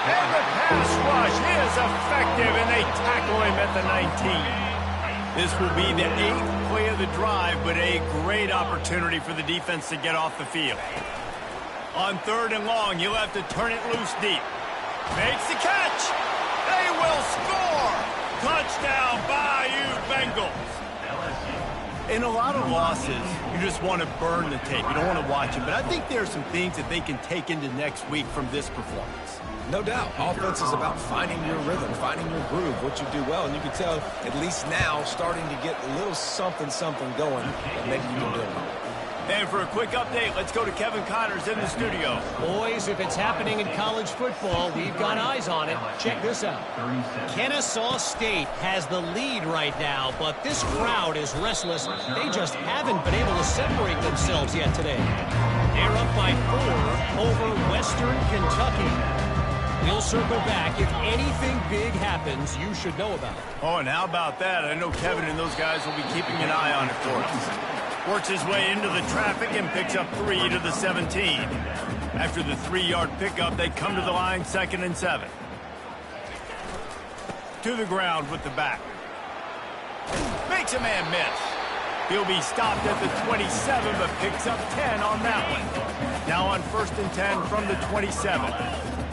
And the pass rush is effective, and they tackle him at the 19. This will be the 8th play of the drive, but a great opportunity for the defense to get off the field. On 3rd and long, you'll have to turn it loose deep. Makes the catch. They will score. Touchdown, Bayou Bengals. In a lot of losses, you just want to burn the tape. You don't want to watch it. But I think there are some things that they can take into next week from this performance. No doubt. Offense is about finding your rhythm, finding your groove, what you do well. And you can tell, at least now, starting to get a little something going that maybe you can build on. And for a quick update, let's go to Kevin Connors in the studio. Boys, if it's happening in college football, we've got eyes on it. Check this out. Kennesaw State has the lead right now, but this crowd is restless. They just haven't been able to separate themselves yet today. They're up by 4 over Western Kentucky. We'll circle back. If anything big happens, you should know about it. Oh, and how about that? I know Kevin and those guys will be keeping an eye on it for us. Works his way into the traffic and picks up 3 to the 17. After the 3-yard pickup, they come to the line 2nd and 7. To the ground with the back. Makes a man miss. He'll be stopped at the 27, but picks up 10 on that one. Now on 1st and 10 from the 27.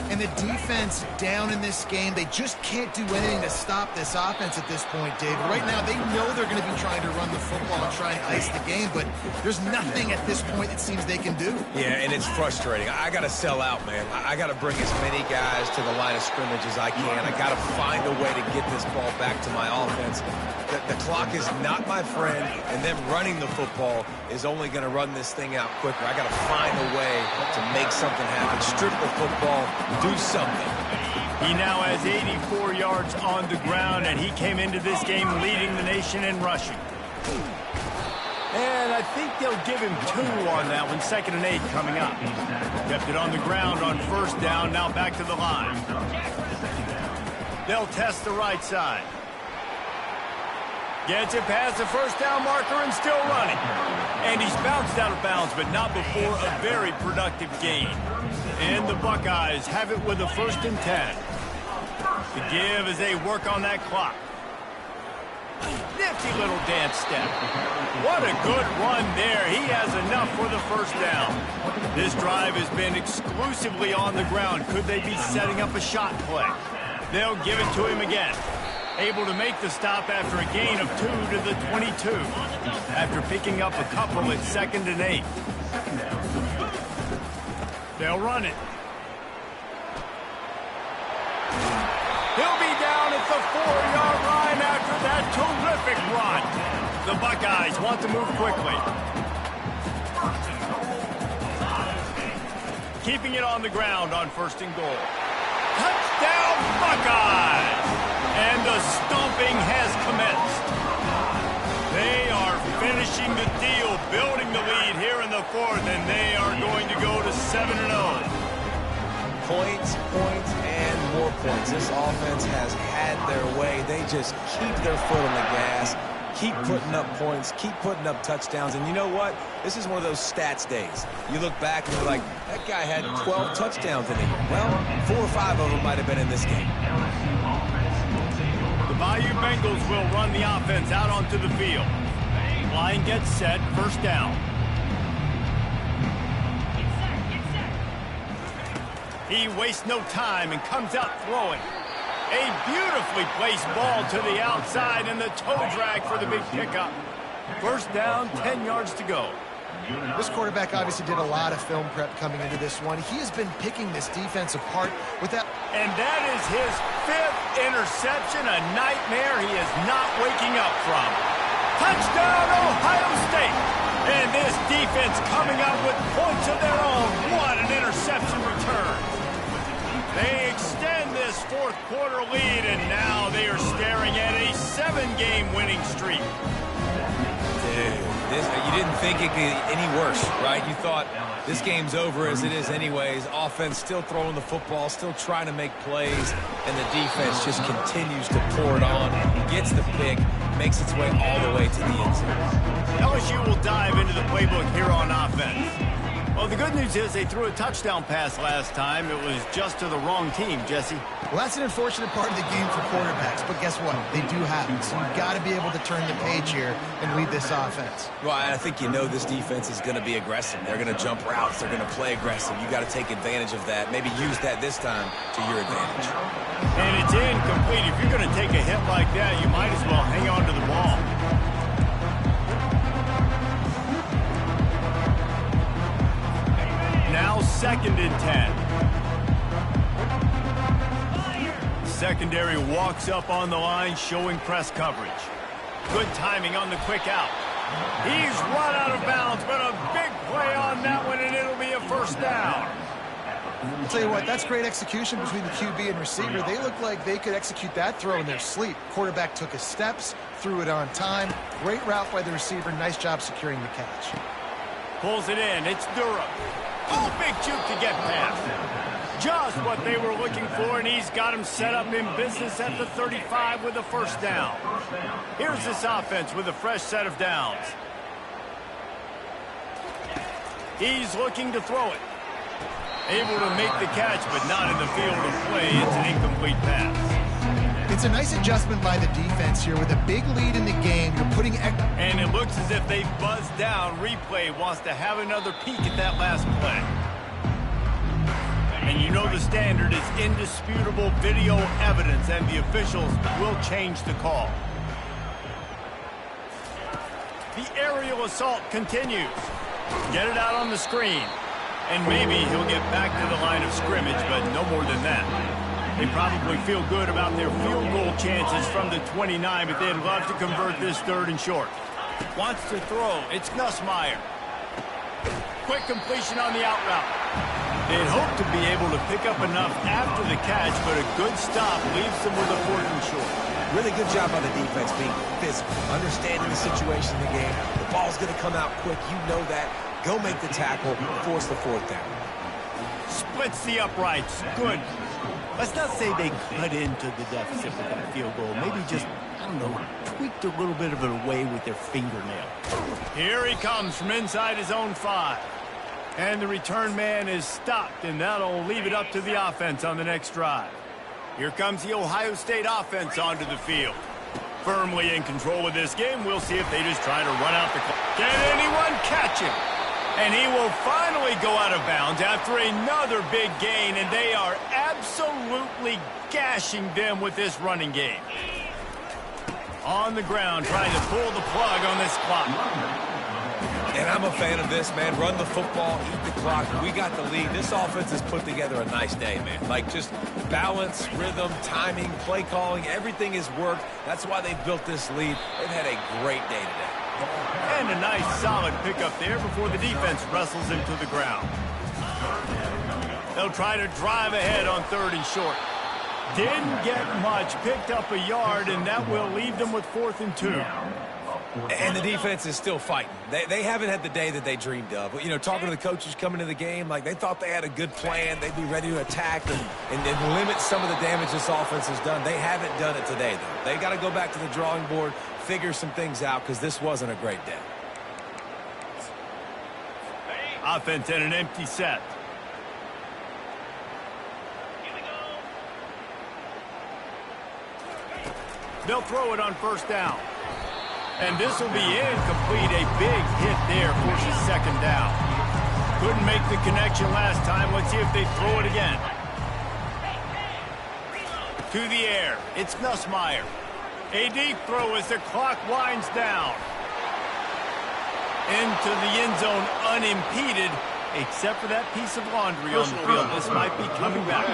And the defense down in this game, they just can't do anything to stop this offense at this point, David. Right now, they know they're going to be trying to run the football and try and ice the game, but there's nothing at this point it seems they can do. Yeah, and it's frustrating. I got to sell out, man. I got to bring as many guys to the line of scrimmage as I can. I got to find a way to get this ball back to my offense. The clock is not my friend, and them running the football is only going to run this thing out quicker. I got to find a way to make something happen. Strip the football, do something. He now has 84 yards on the ground, and he came into this game leading the nation in rushing. And I think they'll give him 2 on that one. 2nd and 8 coming up. Kept it on the ground on 1st down, now back to the line. They'll test the right side. Gets it past the 1st down marker and still running. And he's bounced out of bounds, but not before a very productive gain. And the Buckeyes have it with a 1st and 10. To give as they work on that clock. Nifty little dance step. What a good run there. He has enough for the 1st down. This drive has been exclusively on the ground. Could they be setting up a shot play? They'll give it to him again. Able to make the stop after a gain of 2 to the 22. After picking up a couple at 2nd and 8. They'll run it. He'll be down at the 4-yard line after that terrific run. The Buckeyes want to move quickly. Keeping it on the ground on 1st and goal. Touchdown, Buckeyes! And the stomping has commenced. They are finishing the deal, building the lead here in the 4th, and they are going to go to 7-0. Points, and more points. This offense has had their way. They just keep their foot on the gas, keep putting up points, keep putting up touchdowns. And you know what? This is one of those stats days. You look back and you're like, that guy had 12 touchdowns in it. Well, 4 or 5 of them might have been in this game. The Bayou Bengals will run the offense out onto the field. Line gets set, 1st down. He wastes no time and comes out throwing. A beautifully placed ball to the outside and the toe drag for the big pickup. 1st down, 10 yards to go. This quarterback obviously did a lot of film prep coming into this one. He has been picking this defense apart with that. And that is his 5th interception, a nightmare he is not waking up from. Touchdown, Ohio State! And this defense coming out with points of their own. What an interception return. They extend this 4th quarter lead, and now they are staring at a 7-game winning streak. You didn't think it could get any worse, right? You thought this game's over as it is anyways. Offense still throwing the football, still trying to make plays, and the defense just continues to pour it on, gets the pick, makes its way all the way to the end zone. LSU will dive into the playbook here on offense. Well, the good news is they threw a touchdown pass last time. It was just to the wrong team, Jesse. Well, that's an unfortunate part of the game for quarterbacks, but guess what? They do have it, so you've got to be able to turn the page here and lead this offense. Well, I think you know this defense is going to be aggressive. They're going to jump routes. They're going to play aggressive. You got to take advantage of that. Maybe use that this time to your advantage. And it's incomplete. If you're going to take a hit like that, you might as well hang on to the ball. Now 2nd and 10. Secondary walks up on the line, showing press coverage. Good timing on the quick out. He's run out of bounds, but a big play on that one, and it'll be a first down. I'll tell you what, that's great execution between the QB and receiver. They look like they could execute that throw in their sleep. Quarterback took his steps, threw it on time. Great route by the receiver. Nice job securing the catch. Pulls it in. It's Durham. Oh, big juke to get past. Just what they were looking for, and he's got him set up in business at the 35 with a first down. Here's this offense with a fresh set of downs. He's looking to throw it. Able to make the catch, but not in the field of play. It's an incomplete pass. It's a nice adjustment by the defense here. With a big lead in the game, you're putting... And it looks as if they buzzed down. Replay wants to have another peek at that last play. And you know the standard is indisputable video evidence, and the officials will change the call. The aerial assault continues. Get it out on the screen. And maybe he'll get back to the line of scrimmage, but no more than that. They probably feel good about their field goal chances from the 29, but they'd love to convert this 3rd and short. Wants to throw. It's Nussmeier. Quick completion on the out route. They'd hope to be able to pick up enough after the catch, but a good stop leaves them with a 4th and short. Really good job by the defense being physical, understanding the situation in the game. The ball's going to come out quick. You know that. Go make the tackle, force the 4th down. Splits the uprights. Good. Let's not say they cut into the deficit with that field goal. Maybe just, I don't know, tweaked a little bit of it away with their fingernail. Here he comes from inside his own 5. And the return man is stopped, and that'll leave it up to the offense on the next drive. Here comes the Ohio State offense onto the field. Firmly in control of this game. We'll see if they just try to run out the clock. Can anyone catch him? And he will finally go out of bounds after another big gain, and they are absolutely gashing them with this running game. On the ground, trying to pull the plug on this clock. And I'm a fan of this, man. Run the football, eat the clock. We got the lead. This offense has put together a nice day, man. Like, just balance, rhythm, timing, play calling, everything has worked. That's why they built this lead. They've had a great day today. And a nice solid pickup there before the defense wrestles him to the ground. They'll try to drive ahead on 3rd and short. Didn't get much, picked up a yard, and that will leave them with 4th and 2. And the defense is still fighting. They haven't had the day that they dreamed of. You know, talking to the coaches coming into the game, like they thought they had a good plan. They'd be ready to attack and limit some of the damage this offense has done. They haven't done it today, though. They got to go back to the drawing board, figure some things out, because this wasn't a great day. Offense in an empty set. They'll throw it on 1st down. And this will be incomplete. A big hit there forces 2nd down. Couldn't make the connection last time. Let's see if they throw it again. To the air. It's Nussmeier. A deep throw as the clock winds down. Into the end zone unimpeded, except for that piece of laundry on the field. This might be coming back.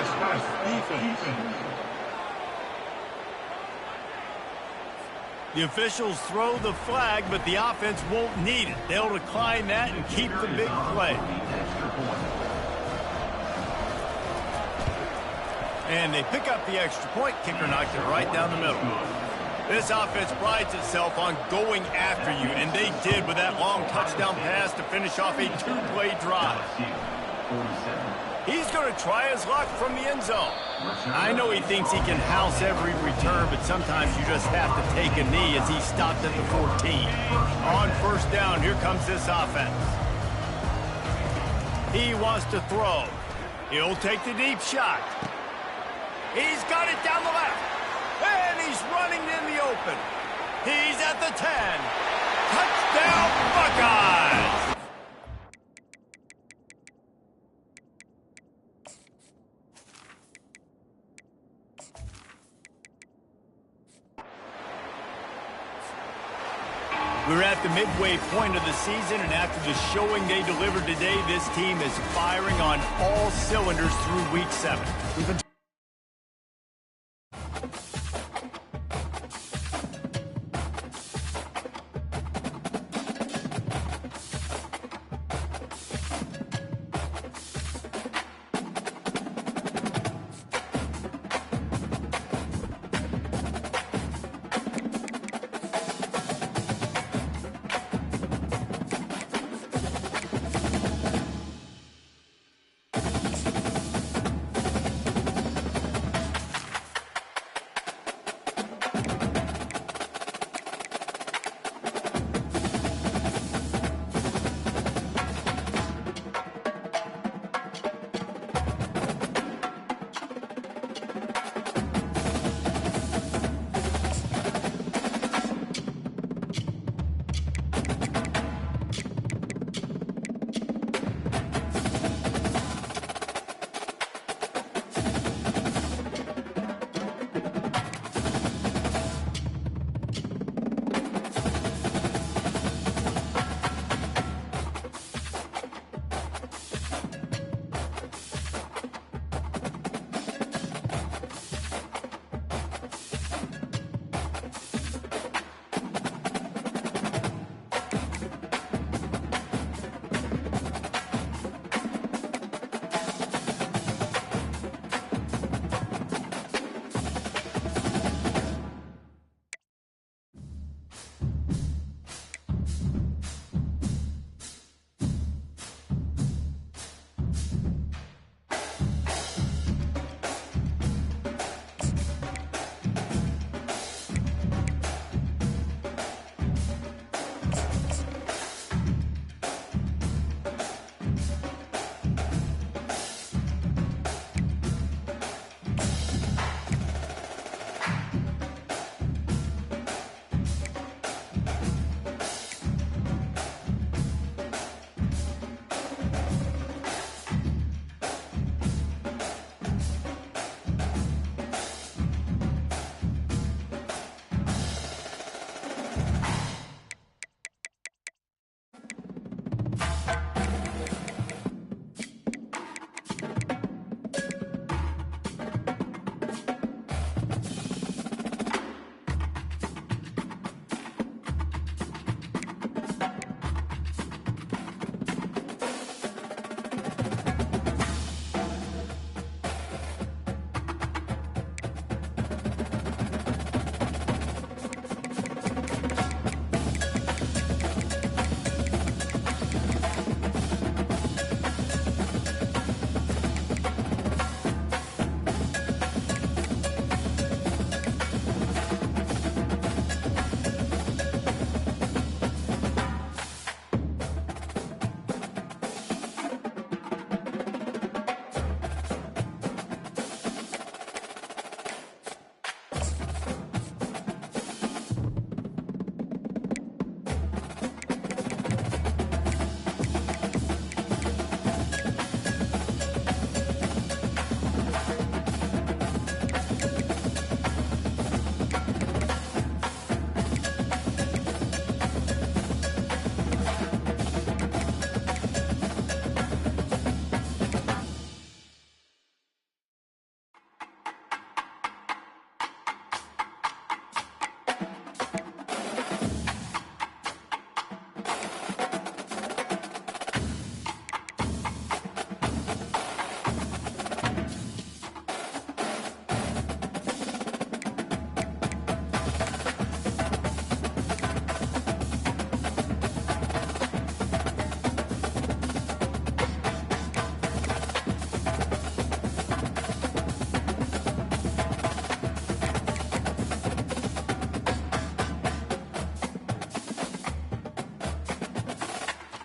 The officials throw the flag, but the offense won't need it. They'll decline that and keep the big play. And they pick up the extra point. Kicker knocked it right down the middle. This offense prides itself on going after you, and they did with that long touchdown pass to finish off a 2-play drive. He's going to try his luck from the end zone. I know he thinks he can house every return, but sometimes you just have to take a knee as he stopped at the 14. On 1st down, here comes this offense. He wants to throw. He'll take the deep shot. He's got it down the left. And he's running in the open. He's at the 10. Touchdown, Buckeyes! We're at the midway point of the season, and after the showing they delivered today, this team is firing on all cylinders through Week 7.